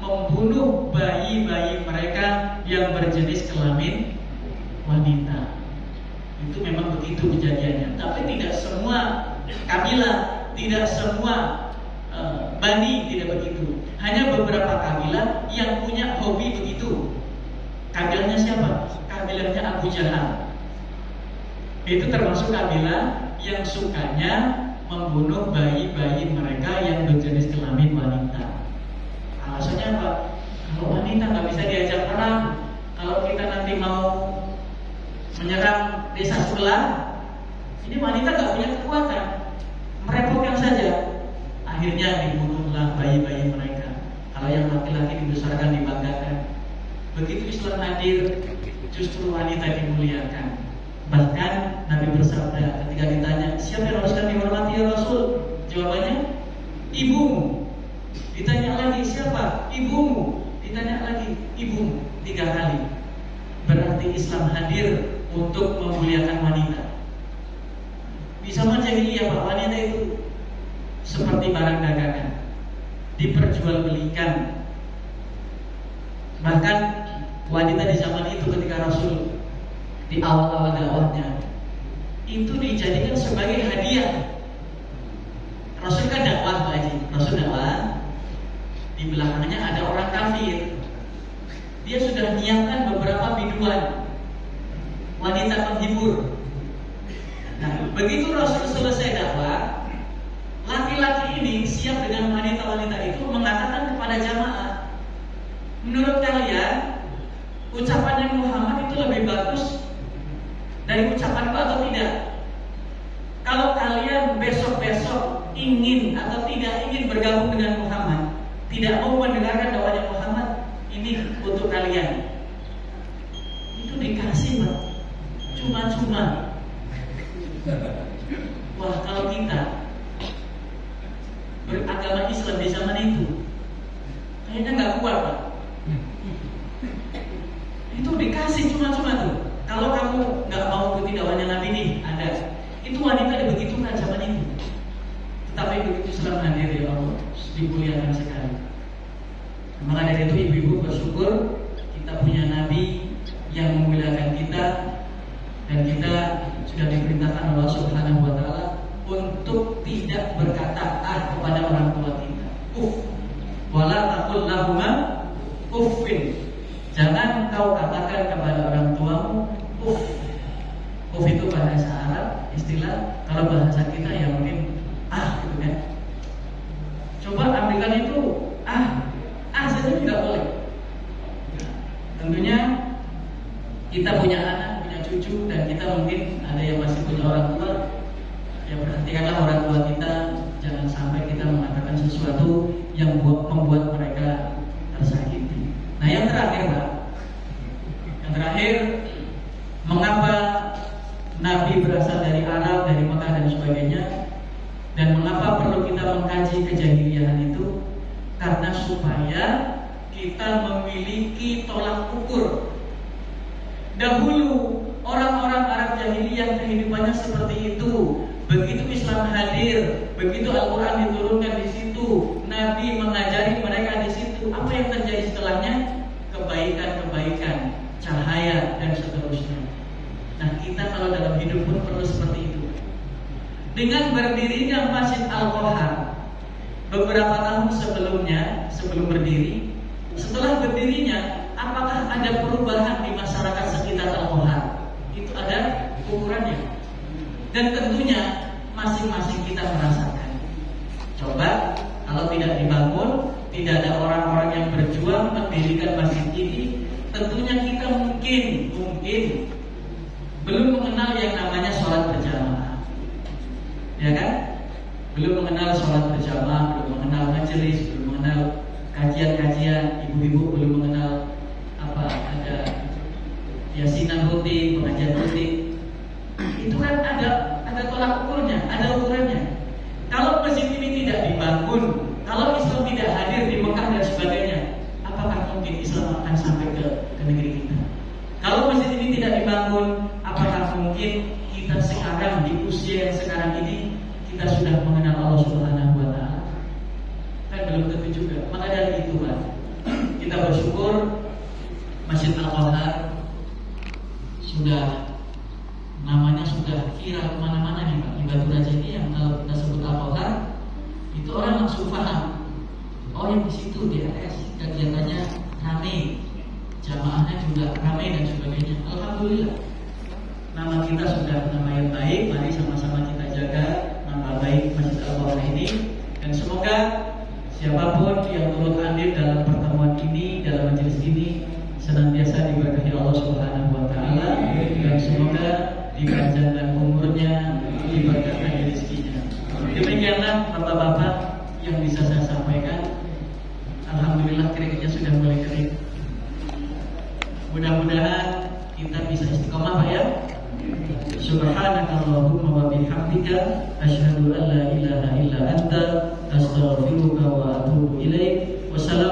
membunuh bayi-bayi mereka yang berjenis kelamin wanita. Itu memang begitu kejadiannya. Tapi tidak semua kabilah, tidak semua Bani tidak begitu. Hanya beberapa kabilah yang punya hobi begitu. Kabilahnya siapa? Kabilahnya Abu Jahal. Itu termasuk kabilah yang sukanya membunuh bayi-bayi mereka yang berjenis kelamin wanita. Alasannya apa? Kalau wanita nggak bisa diajak perang, kalau kita nanti mau menyerang desa sebelah, ini wanita nggak punya kekuatan, merepotkan saja. Akhirnya dibunuhlah bayi-bayi mereka. Kalau yang laki-laki dibesarkan, dibanggakan. Begitu Islam hadir, justru wanita dimuliakan. Bahkan Nabi bersabda ketika ditanya, siapa yang harus kami hormati ya Rasul? Jawabannya, ibumu. Ditanya lagi, siapa? Ibumu. Ditanya lagi, ibumu. 3 kali. Berarti Islam hadir untuk memuliakan wanita. Di zaman jahiliyah Pak, wanita itu seperti barang dagangan, diperjualbelikan. Bahkan wanita di zaman itu ketika Rasul di awal-awal dakwahnya itu dijadikan sebagai hadiah. Rasul kan dakwah lagi, Rasul dakwah. Di belakangnya ada orang kafir. Dia sudah menyiapkan beberapa biduan wanita penghibur. Nah, begitu Rasul selesai dakwah, laki-laki ini siap dengan wanita-wanita itu mengatakan kepada jamaah, menurut kalian ucapannya Muhammad itu lebih bagus dari ucapanku atau tidak? Kalau kalian besok-besok ingin atau tidak ingin bergabung dengan Muhammad, tidak mau mendengarkan dakwahnya Muhammad, ini untuk kalian. Itu dikasih Pak, cuma-cuma. Wah, kalau kita beragama Islam di zaman itu kayaknya nggak kuat Pak. Itu dikasih cuma-cuma tuh. Kalau kamu nggak mau ikuti dakwahnya Nabi nih, ada. Itu wanita dibegitukan zaman itu. Tetapi begitu Islam hadir ya Allah, dimuliakan sekali. Maka dari itu ibu-ibu bersyukur kita punya Nabi yang memuliakan kita, dan kita sudah diperintahkan Allah Subhanahu wa taala untuk tidak berkata kepada orang tua kita. Wala taqul lahuma uffin. Jangan kau katakan kepada orang tuamu uff. Uff itu bahasa Arab, istilah. Kalau bahasa kita ya mungkin gitu kan. Coba ambilkan itu saja tidak boleh. Tentunya kita punya anak, punya cucu, dan kita mungkin ada yang masih punya orang tua. Ya perhatikanlah orang tua kita, jangan sampai kita mengatakan sesuatu yang membuat mereka tersakiti. Nah yang terakhir Pak, mengapa Nabi berasal dari Arab, dari Mekah dan sebagainya, dan mengapa perlu kita mengkaji kejahiliahan itu? Karena supaya kita memiliki tolak ukur. Dahulu orang-orang Arab jahiliyah kehidupannya seperti itu. Begitu Islam hadir, begitu Al-Quran diturunkan di situ, Nabi mengajari mereka di situ. Apa yang terjadi setelahnya? Kebaikan-kebaikan, cahaya dan seterusnya. Nah kita kalau dalam hidup pun perlu seperti itu. Dengan berdirinya Masjid Al-Qohar beberapa tahun sebelum berdiri, setelah berdirinya, apakah ada perubahan di masyarakat sekitar Al-Qohar? Itu ada ukurannya. Dan tentunya masing-masing kita merasakan. Coba kalau tidak dibangun, tidak ada orang-orang yang berjuang mendirikan masjid ini, tentunya kita mungkin belum mengenal yang namanya sholat berjamaah, ya kan? Belum mengenal sholat berjamaah, belum mengenal majelis, belum mengenal kajian-kajian, ibu-ibu belum mengenal ada yasinan rutin, pengajian rutin. Itu kan ada tolak ukurnya, ada ukurannya. Kalau masjid ini tidak dibangun, kalau Islam tidak hadir di Mekah dan sebagainya, apakah mungkin Islam akan sampai ke negeri kita? Kalau masjid ini tidak dibangun, apakah mungkin kita sekarang di usia yang sekarang ini kita sudah mengenal Allah Subhanahu wa taala? Kan belum tentu juga. Maka dari itu Pak, kita bersyukur Masjid Al-Qohar sudah namanya sudah viral kemana-mana nih Pak. Batu Raja ini yang kalau kita sebut Al-Kohar, itu orang langsung paham. Oh, yang di situ DRS kegiatannya ramai, jamaahnya juga ramai dan sebagainya. Alhamdulillah, nama kita sudah nama yang baik. Mari sama-sama kita jaga nama baik Masjid Al-Kohar ini, dan semoga siapapun yang turut andil dalam pertemuan ini, dalam majelis ini, senantiasa diberkahi Allah Subhanahu wa taala, dan semoga dipanjangkan umurnya, diberkahi rezekinya. Demikianlah Bapak-bapak yang bisa saya sampaikan. Alhamdulillah keringnya sudah mulai kering. Mudah-mudahan kita bisa istiqomah, Pak ya. Subhanakallahumma wa bihamdika asyhadu an la ilaha illa anta astaghfiruka wa atubu ilaik. Wassalamu